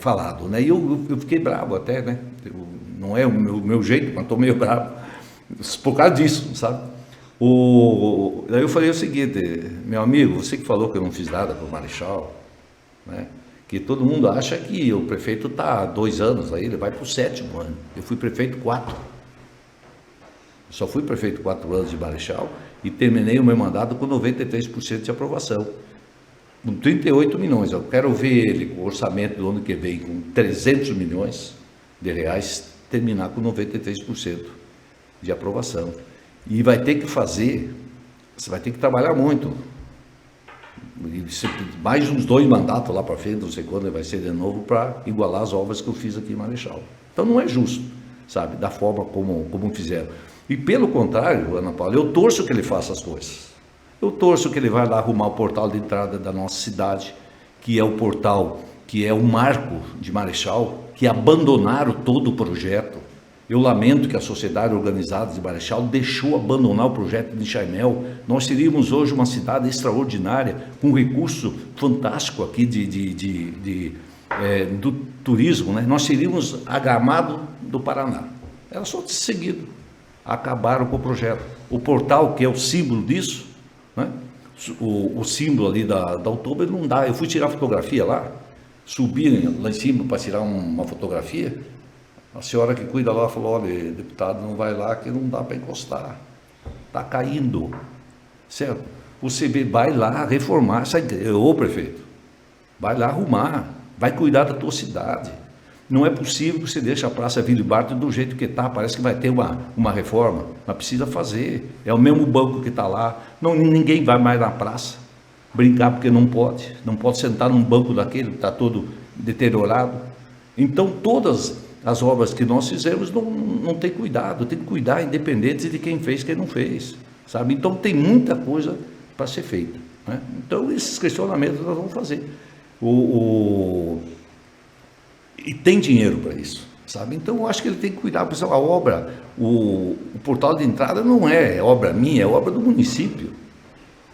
falado, né? E eu fiquei bravo até, né? Não é o meu jeito, mas estou meio bravo por causa disso, sabe? Daí eu falei o seguinte, meu amigo, você que falou que eu não fiz nada para o Marechal, né? Que todo mundo acha que o prefeito está há 2 anos, aí ele vai para o 7º ano. Eu fui prefeito 4. Eu só fui prefeito 4 anos de Marechal e terminei o meu mandato com 93% de aprovação. Com 38 milhões. Eu quero ver ele com o orçamento do ano que vem com 300 milhões de reais, terminar com 93% de aprovação. E vai ter que fazer, você vai ter que trabalhar muito. Mais uns 2 mandatos lá para frente, não sei quando vai ser de novo, para igualar as obras que eu fiz aqui em Marechal. Então não é justo, sabe, da forma como fizeram. E pelo contrário, Ana Paula, eu torço que ele faça as coisas. Eu torço que ele vai lá arrumar o portal de entrada da nossa cidade, que é o portal que é o marco de Marechal, que abandonaram todo o projeto. Eu lamento que a Sociedade Organizada de Marechal deixou abandonar o projeto de Chaimel. Nós teríamos hoje uma cidade extraordinária, com recurso fantástico aqui do turismo, né? Nós seríamos a Gramado do Paraná. Era só ter seguido. Acabaram com o projeto. O portal, que é o símbolo disso, né? O símbolo ali da Outubro, não dá. Eu fui tirar fotografia lá, subi lá em cima para tirar uma fotografia. A senhora que cuida lá falou: olha, deputado, não vai lá que não dá para encostar. Está caindo. Certo? Você vai lá reformar. Ô prefeito, vai lá arrumar. Vai cuidar da tua cidade. Não é possível que você deixe a Praça Vila Barto do jeito que está. Parece que vai ter uma reforma. Mas precisa fazer. É o mesmo banco que está lá. Não, ninguém vai mais na praça brincar porque não pode. Não pode sentar num banco daquele que está todo deteriorado. Então, todas as obras que nós fizemos não tem cuidado. Tem que cuidar independente de quem fez e quem não fez. Sabe? Então, tem muita coisa para ser feita, né? Então, esses questionamentos nós vamos fazer. E tem dinheiro para isso, sabe? Então, eu acho que ele tem que cuidar. Pessoal, a obra, o portal de entrada não é obra minha, é obra do município.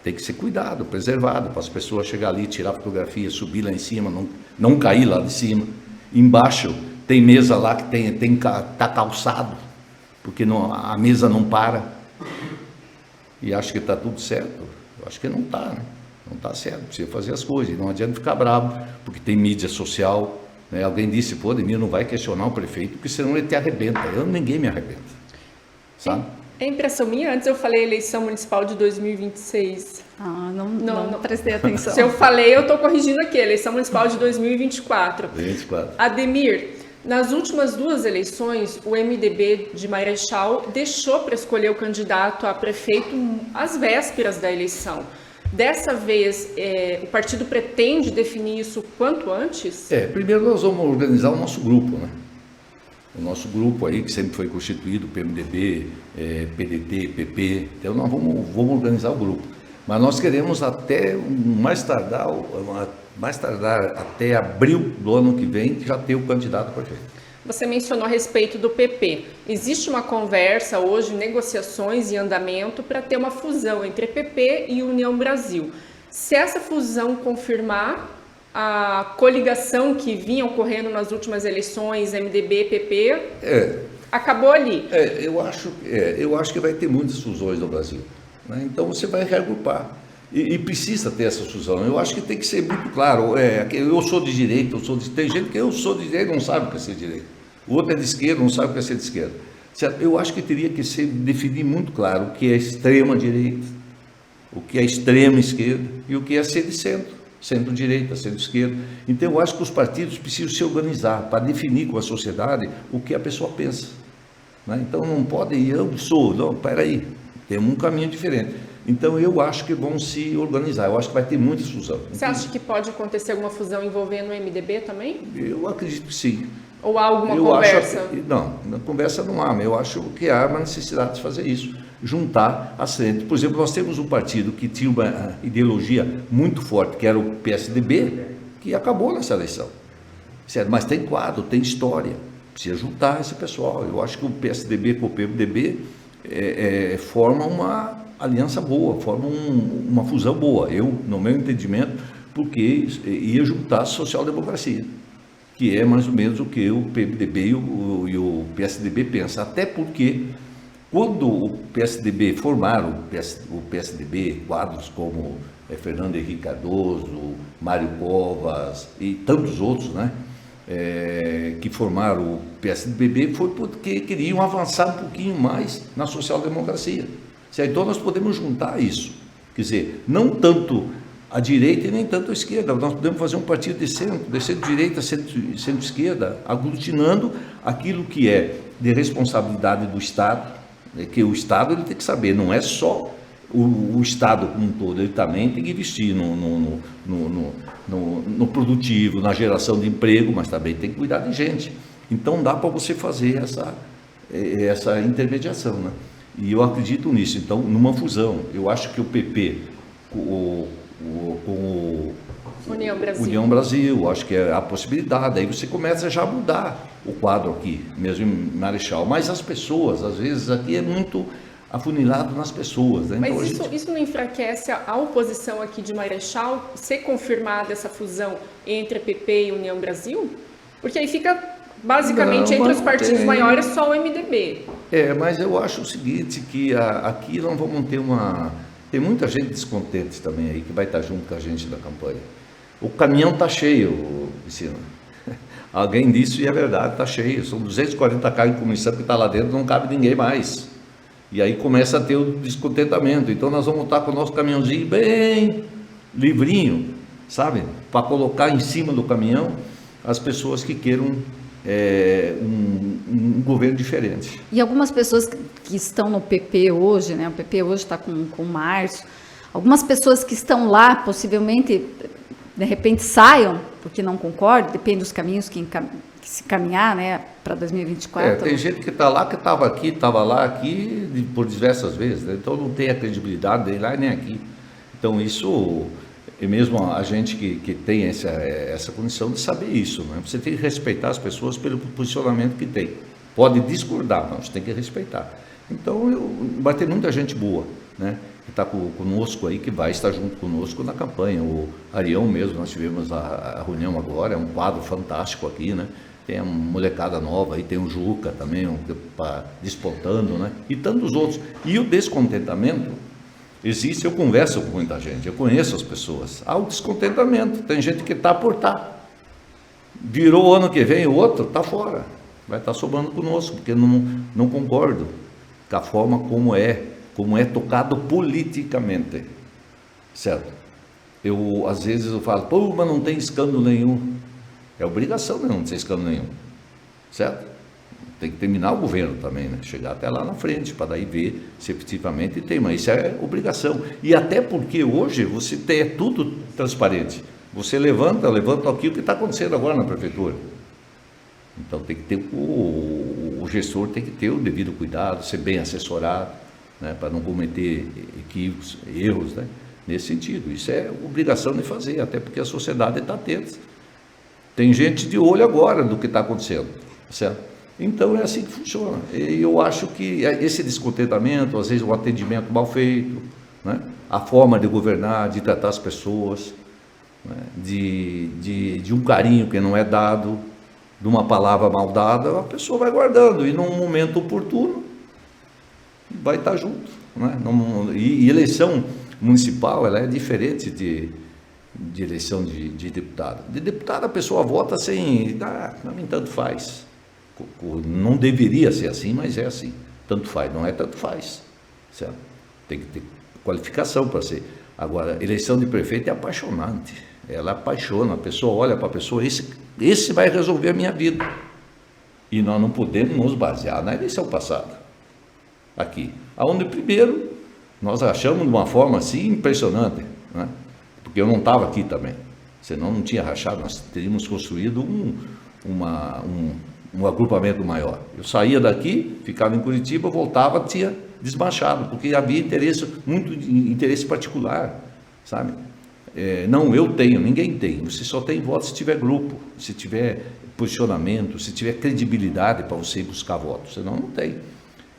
Tem que ser cuidado, preservado, para as pessoas chegarem ali, tirar fotografia, subir lá em cima, não cair lá de cima. Embaixo tem mesa lá que tá calçado, porque a mesa não para. E acho que está tudo certo. Eu acho que não está, né? Não está certo, precisa fazer as coisas. Não adianta ficar bravo, porque tem mídia social. Né? Alguém disse: pô, Ademir, não vai questionar o prefeito, porque senão ele te arrebenta. Ninguém me arrebenta, sabe? É impressão minha, antes eu falei eleição municipal de 2026. Não prestei atenção. Se eu falei, eu estou corrigindo aqui, eleição municipal de 2024. 2024. Ademir, nas últimas duas eleições, o MDB de Marechal deixou para escolher o candidato a prefeito às vésperas da eleição. Dessa vez, o partido pretende definir isso quanto antes? Primeiro nós vamos organizar o nosso grupo, né? O nosso grupo aí, que sempre foi constituído, PMDB, PDT, PP, então nós vamos organizar o grupo. Mas nós queremos até mais tardar até abril do ano que vem, já ter o candidato a prefeito. Você mencionou a respeito do PP. Existe uma conversa hoje, negociações em andamento para ter uma fusão entre PP e União Brasil. Se essa fusão confirmar, a coligação que vinha ocorrendo nas últimas eleições, MDB, PP, acabou ali. Eu acho que vai ter muitas fusões no Brasil, né? Então você vai reagrupar. E precisa ter essa fusão. Eu acho que tem que ser muito claro. Eu sou de direita, tem gente que eu sou de direita e não sabe o que é ser direita. O outro é de esquerda, não sabe o que é ser de esquerda. Certo? Eu acho que teria que definir muito claro o que é extrema direita, o que é extrema esquerda e o que é ser de centro. Centro-direita, centro-esquerda. Então, eu acho que os partidos precisam se organizar para definir com a sociedade o que a pessoa pensa, né? Então, não pode ir, peraí, temos um caminho diferente. Então, eu acho que vão se organizar, eu acho que vai ter muita fusão. Você acha que pode acontecer alguma fusão envolvendo o MDB também? Eu acredito que sim. Ou há alguma conversa? Não, na conversa não há, mas eu acho que há uma necessidade de fazer isso. Juntar as frentes. Por exemplo, nós temos um partido que tinha uma ideologia muito forte, que era o PSDB, que acabou nessa eleição. Certo? Mas tem quadro, tem história. Precisa juntar esse pessoal. Eu acho que o PSDB com o PMDB forma uma aliança boa, forma uma fusão boa. Eu, no meu entendimento, porque ia juntar a social-democracia, que é mais ou menos o que o PMDB e o PSDB pensam. Até porque quando o PSDB formaram o PSDB, quadros como Fernando Henrique Cardoso, Mário Covas e tantos outros, né, que formaram o PSDB, foi porque queriam avançar um pouquinho mais na social-democracia. Então nós podemos juntar isso, quer dizer, não tanto a direita e nem tanto a esquerda, nós podemos fazer um partido de centro-direita, centro-esquerda, aglutinando aquilo que é de responsabilidade do Estado, que o Estado ele tem que saber, não é só o Estado como um todo, ele também tem que investir no produtivo, na geração de emprego, mas também tem que cuidar de gente. Então dá para você fazer essa intermediação, né? E eu acredito nisso. Então, numa fusão, eu acho que o PP com União Brasil. União Brasil, acho que é a possibilidade. Aí você começa já a mudar o quadro aqui, mesmo em Marechal. Mas as pessoas, às vezes, aqui é muito afunilado nas pessoas. Né? Mas então, isso não enfraquece a oposição aqui de Marechal, ser confirmada essa fusão entre PP e União Brasil? Porque aí fica, basicamente, entre os partidos maiores, só o MDB. Mas eu acho o seguinte, que aqui nós vamos ter Tem muita gente descontente também aí, que vai estar junto com a gente da campanha. O caminhão está cheio, Piscina. Alguém disse e é verdade, está cheio. São 240 carros de comissão que está lá dentro, não cabe ninguém mais. E aí começa a ter o descontentamento. Então nós vamos estar com o nosso caminhãozinho bem livrinho, sabe? Para colocar em cima do caminhão as pessoas que queiram um governo diferente. E algumas pessoas que estão no PP hoje, né? O PP hoje está com o Márcio. Algumas pessoas que estão lá, possivelmente, de repente saiam, porque não concordam, depende dos caminhos que se caminhar, né, para 2024. Tem gente que está lá, que estava aqui, estava lá, aqui, por diversas vezes, né? Então não tem a credibilidade nem lá nem aqui. Então isso, e mesmo a gente que tem essa condição de saber isso, né? Você tem que respeitar as pessoas pelo posicionamento que tem. Pode discordar, mas você tem que respeitar. Então vai ter muita gente boa, né? Que está conosco aí, que vai estar junto conosco na campanha. O Arião mesmo, nós tivemos a reunião agora, é um quadro fantástico aqui, né? Tem a molecada nova aí, tem o Juca também, despontando, né? E tantos outros. E o descontentamento existe, eu converso com muita gente, eu conheço as pessoas. Há o descontentamento, tem gente que está por estar. Virou o ano que vem, o outro está fora. Vai estar sobrando conosco, porque não concordo com a forma como é tocado politicamente, certo? Às vezes eu falo, mas não tem escândalo nenhum. É obrigação não ter escândalo nenhum, certo? Tem que terminar o governo também, né? Chegar até lá na frente, para daí ver se efetivamente tem, mas isso é obrigação. E até porque hoje você tem tudo transparente. Você levanta aqui o que está acontecendo agora na prefeitura. Então tem que ter o gestor tem que ter o devido cuidado, ser bem assessorado, né, para não cometer equívocos, erros, né, nesse sentido. Isso é obrigação de fazer, até porque a sociedade está atenta. Tem gente de olho agora do que está acontecendo, certo? Então é assim que funciona. E eu acho que esse descontentamento, às vezes o atendimento mal feito, né, a forma de governar, de tratar as pessoas, né, de um carinho que não é dado, de uma palavra mal dada, a pessoa vai guardando e num momento oportuno vai estar junto, né? E eleição municipal, ela é diferente de eleição de deputado. De deputado a pessoa vota sem, para mim tanto faz. Não deveria ser assim, mas é assim. Tanto faz, não é tanto faz, certo? Tem que ter qualificação para ser. Agora, eleição de prefeito é apaixonante. Ela apaixona, a pessoa olha para a pessoa, esse vai resolver a minha vida. E nós não podemos nos basear na eleição passada. Aqui, aonde primeiro nós achamos de uma forma assim impressionante, né? Porque eu não estava aqui também, senão não tinha rachado, nós teríamos construído um agrupamento maior. Eu saía daqui, ficava em Curitiba, voltava, tinha desmanchado, porque havia muito interesse particular, sabe? Não, eu tenho, ninguém tem, você só tem voto se tiver grupo, se tiver posicionamento, se tiver credibilidade para você ir buscar votos, senão não tem.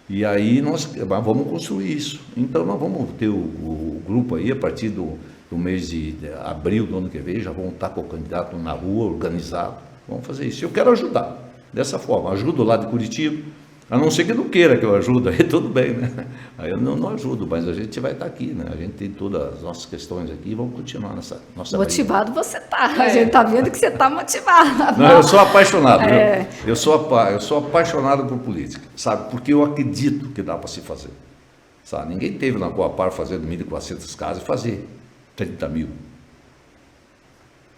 E aí nós vamos construir isso. Então nós vamos ter o grupo aí a partir do mês de abril do ano que vem, já vamos estar com o candidato na rua, organizado, vamos fazer isso. Eu quero ajudar, dessa forma, ajudo lá de Curitiba, a não ser que não queira que eu ajude, aí tudo bem, né? Aí eu não ajudo, mas a gente vai estar aqui, né? A gente tem todas as nossas questões aqui e vamos continuar nessa nossa motivado vida. Você está, a gente está vendo que você está motivado. Não, eu sou apaixonado, eu sou apaixonado por política, sabe? Porque eu acredito que dá para se fazer, sabe? Ninguém teve na Coapar fazendo 1.400 casas e fazer 30 mil,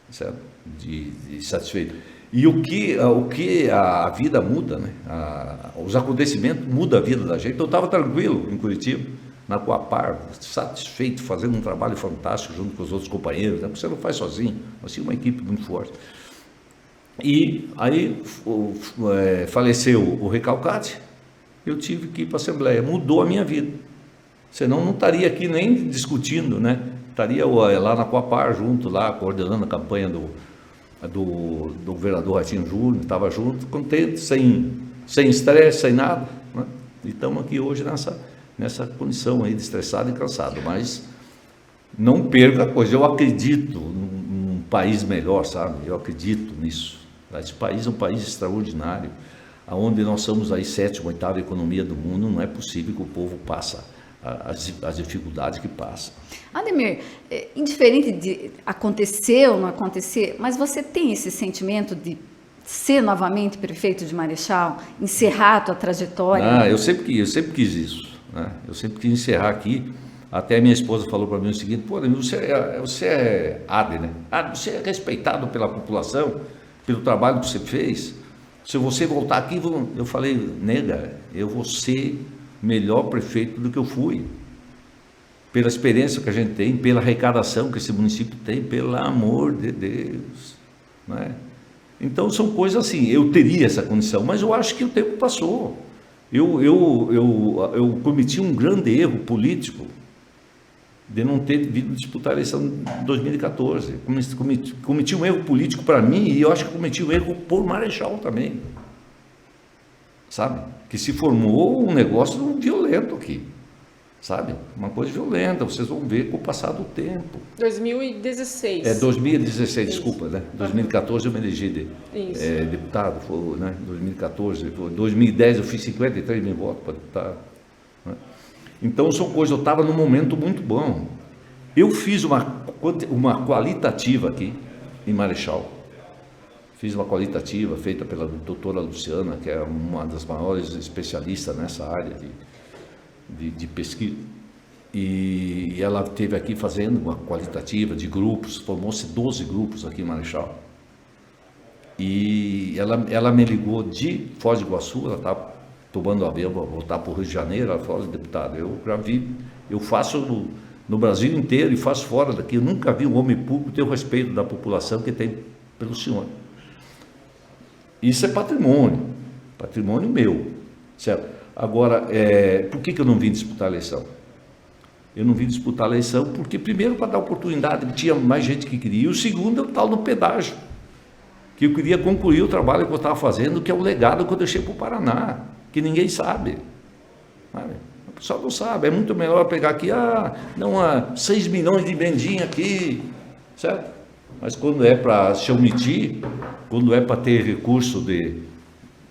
certo? De satisfeito. E o que a vida muda, né? Os acontecimentos mudam a vida da gente. Eu estava tranquilo em Curitiba, na Coapar, satisfeito, fazendo um trabalho fantástico junto com os outros companheiros, né? Porque você não faz sozinho, nós tínhamos uma equipe muito forte. E aí faleceu o Recalcati, eu tive que ir para a Assembleia, mudou a minha vida. Senão não estaria aqui nem discutindo, né? Estaria lá na Coapar junto, lá coordenando a campanha do vereador Ratinho Júnior, estava junto, contente, sem estresse, sem nada, né? E estamos aqui hoje nessa condição aí de estressado e cansado, mas não perca a coisa. Eu acredito num país melhor, sabe? Eu acredito nisso. Esse país é um país extraordinário, onde nós somos aí 7ª, 8ª economia do mundo. Não é possível que o povo passe as dificuldades que passa. Ademir, indiferente de acontecer ou não acontecer, mas você tem esse sentimento de ser novamente prefeito de Marechal, encerrar a tua trajetória? Eu sempre quis isso, né? Eu sempre quis encerrar aqui. Até a minha esposa falou para mim o seguinte: pô, você é AD, né? Você é respeitado pela população, pelo trabalho que você fez. Se você voltar aqui, eu falei, nega, eu vou ser melhor prefeito do que eu fui, pela experiência que a gente tem, pela arrecadação que esse município tem, pelo amor de Deus, né? Então são coisas assim, eu teria essa condição, mas eu acho que o tempo passou. Eu cometi um grande erro político de não ter vindo disputar a eleição em 2014. Cometi um erro político para mim, e eu acho que cometi um erro por Marechal também, sabe? Que se formou um negócio violento aqui, sabe? Uma coisa violenta, vocês vão ver com o passar do tempo. 2016. 2016, desculpa, né? 2014 eu me elegi deputado, foi, né? 2014, 2010 eu fiz 53 mil votos para deputado, né? Então são coisas, eu estava num momento muito bom. Eu fiz uma qualitativa aqui em Marechal. Fiz uma qualitativa feita pela doutora Luciana, que é uma das maiores especialistas nessa área de pesquisa. E ela esteve aqui fazendo uma qualitativa de grupos, formou-se 12 grupos aqui em Marechal. E ela me ligou de Foz do Iguaçu, ela estava tomando o avião para voltar para o Rio de Janeiro. Ela falou: deputado, eu já vi, eu faço no Brasil inteiro e faço fora daqui, eu nunca vi um homem público ter o respeito da população que tem pelo senhor. Isso é patrimônio meu, certo? Agora, por que eu não vim disputar a eleição? Eu não vim disputar a eleição porque, primeiro, para dar oportunidade, tinha mais gente que queria, e o segundo é o tal do pedágio, que eu queria concluir o trabalho que eu estava fazendo, que é o legado que eu deixei para o Paraná, que ninguém sabe, sabe? O pessoal não sabe. É muito melhor pegar aqui, 6 milhões de vendinha aqui, certo? Mas quando é para se omitir, quando é para ter recurso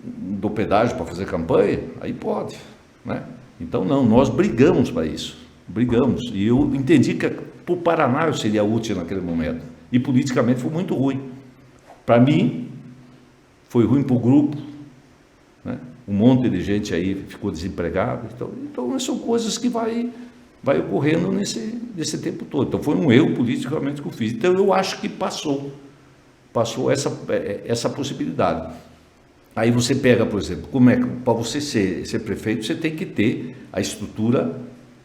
do pedágio para fazer campanha, aí pode, né? Então não, nós brigamos para isso, e eu entendi que para o Paraná eu seria útil naquele momento, e politicamente foi muito ruim. Para mim, foi ruim para o grupo, né? Um monte de gente aí ficou desempregado. Então são coisas que vai ocorrendo nesse tempo todo. Então foi um erro politicamente que eu fiz. Então eu acho que passou essa possibilidade. Aí você pega, por exemplo, como é que para você ser prefeito, você tem que ter a estrutura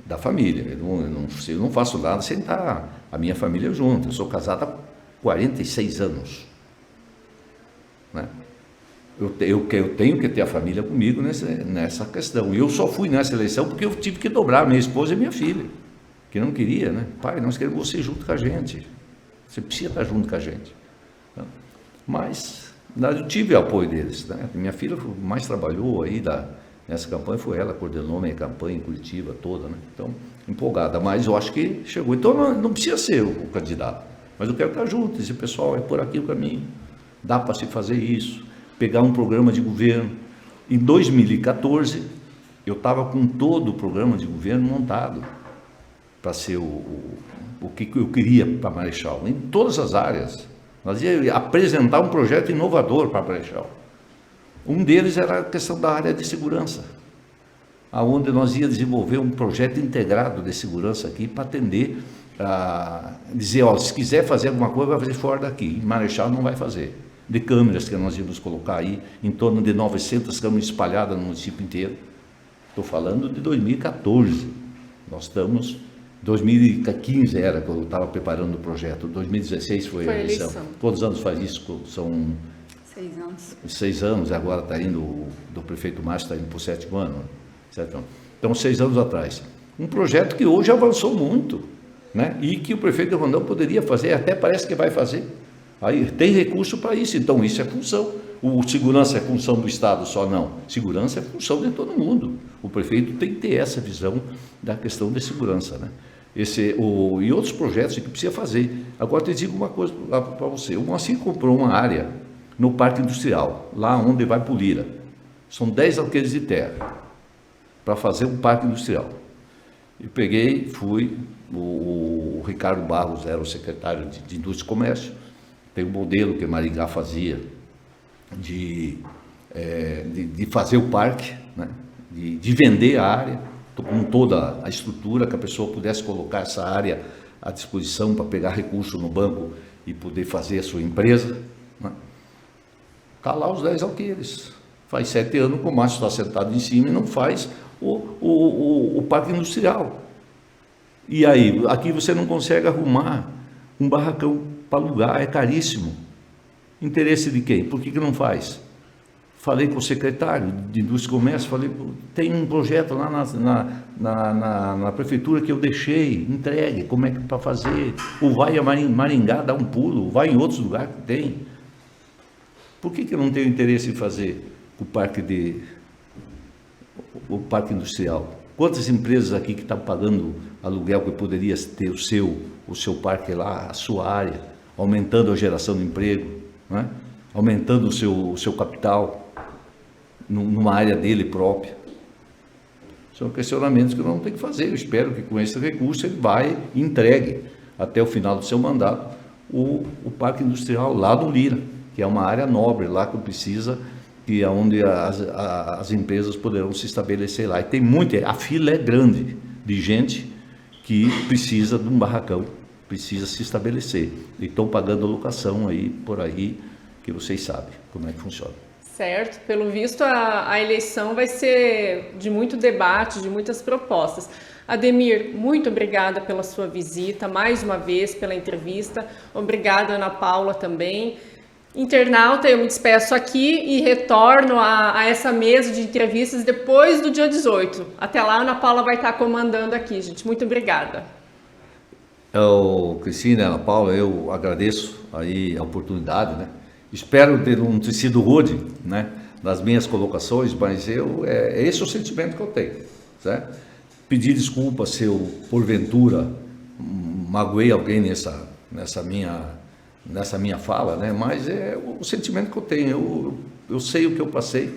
da família. Eu não faço nada sem estar a minha família junto. Eu sou casado há 46 anos, né? Eu tenho que ter a família comigo nessa questão. E eu só fui nessa eleição porque eu tive que dobrar minha esposa e minha filha, que não queria, né? Pai, nós queremos você junto com a gente. Você precisa estar junto com a gente. Mas eu tive o apoio deles, né? Minha filha mais trabalhou aí nessa campanha, foi ela que coordenou minha campanha em Curitiba toda, né? Então, empolgada. Mas eu acho que chegou. Então não precisa ser o candidato, mas eu quero estar junto. Esse pessoal, é por aqui o caminho. Dá para se fazer isso. Pegar um programa de governo. Em 2014, eu estava com todo o programa de governo montado para ser o que eu queria para Marechal, em todas as áreas. Nós íamos apresentar um projeto inovador para Marechal. Um deles era a questão da área de segurança, aonde nós íamos desenvolver um projeto integrado de segurança aqui para atender, dizer, se quiser fazer alguma coisa, vai fazer fora daqui. Em Marechal não vai fazer. De câmeras que nós íamos colocar aí, em torno de 900 câmeras espalhadas no município inteiro. Estou falando de 2014. Nós estamos... 2015 era que eu estava preparando o projeto, 2016 foi a eleição. Todos os anos faz isso, são 6 anos. 6 anos, agora está indo, do prefeito Márcio está indo para o 7º ano. 7 anos. Então, 6 anos atrás. Um projeto que hoje avançou muito, né? E que o prefeito de Rondão poderia fazer, até parece que vai fazer. Aí tem recurso para isso, então isso é função. O segurança é função do Estado só, não. Segurança é função de todo mundo. O prefeito tem que ter essa visão da questão de segurança, né? E outros projetos que precisa fazer. Agora, te digo uma coisa para você. O Moacir comprou uma área no Parque Industrial, lá onde vai Polira. São 10 alqueires de terra para fazer um parque industrial. Eu peguei, fui, o Ricardo Barros era o secretário de Indústria e Comércio, tem um modelo que Maringá fazia de fazer o parque, né? de vender a área, com toda a estrutura, que a pessoa pudesse colocar essa área à disposição para pegar recurso no banco e poder fazer a sua empresa. Está lá os 10 alqueires. Faz 7 anos que o Márcio está sentado em cima e não faz o parque industrial. E aí, aqui você não consegue arrumar um barracão para alugar, é caríssimo. Interesse de quem? Por que não faz? Falei com o secretário de Indústria e Comércio, falei, tem um projeto lá na prefeitura que eu deixei, entregue, como é que para fazer? Ou vai a Maringá dar um pulo, vai em outros lugares que tem. Por que não tem interesse em fazer o parque industrial? Quantas empresas aqui que estão pagando aluguel que poderia ter o seu parque lá, a sua área, aumentando a geração de emprego, né? Aumentando o seu capital numa área dele própria? São questionamentos que não tem que fazer. Eu espero que com esse recurso ele vai e entregue até o final do seu mandato o parque industrial lá do Lira, que é uma área nobre lá que precisa, que é onde as empresas poderão se estabelecer lá. E tem a fila é grande de gente que precisa de um barracão, precisa se estabelecer. E estão pagando a locação aí, por aí, que vocês sabem como é que funciona. Certo, pelo visto a eleição vai ser de muito debate, de muitas propostas. Ademir, muito obrigada pela sua visita, mais uma vez pela entrevista. Obrigada, Ana Paula, também. Internauta, eu me despeço aqui e retorno a essa mesa de entrevistas depois do dia 18. Até lá, a Ana Paula vai estar comandando aqui, gente. Muito obrigada. Cristina, Ana Paula, eu agradeço aí a oportunidade, né? Espero não ter sido rude, né, nas minhas colocações, mas esse é o sentimento que eu tenho, certo? Pedir desculpa se eu, porventura, magoei alguém nessa minha fala, né? Mas é o sentimento que eu tenho. Eu sei o que eu passei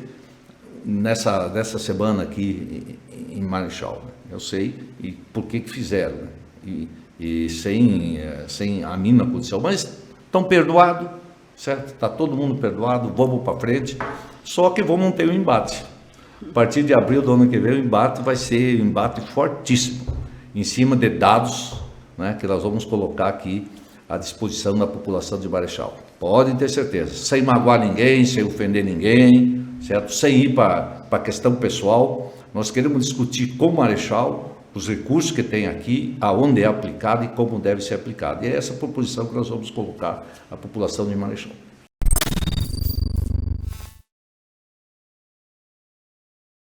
nessa semana aqui em Marechal, né? Eu sei e por que fizeram, né? E sem a mínima condição, mas estão perdoados, certo? Está todo mundo perdoado, vamos para frente, só que vamos ter um embate. A partir de abril do ano que vem, o embate vai ser um embate fortíssimo, em cima de dados, né, que nós vamos colocar aqui à disposição da população de Marechal. Podem ter certeza, sem magoar ninguém, sem ofender ninguém, certo? Sem ir para a questão pessoal. Nós queremos discutir com o Marechal os recursos que tem aqui, aonde é aplicado e como deve ser aplicado. E é essa proposição que nós vamos colocar à população de Marechal.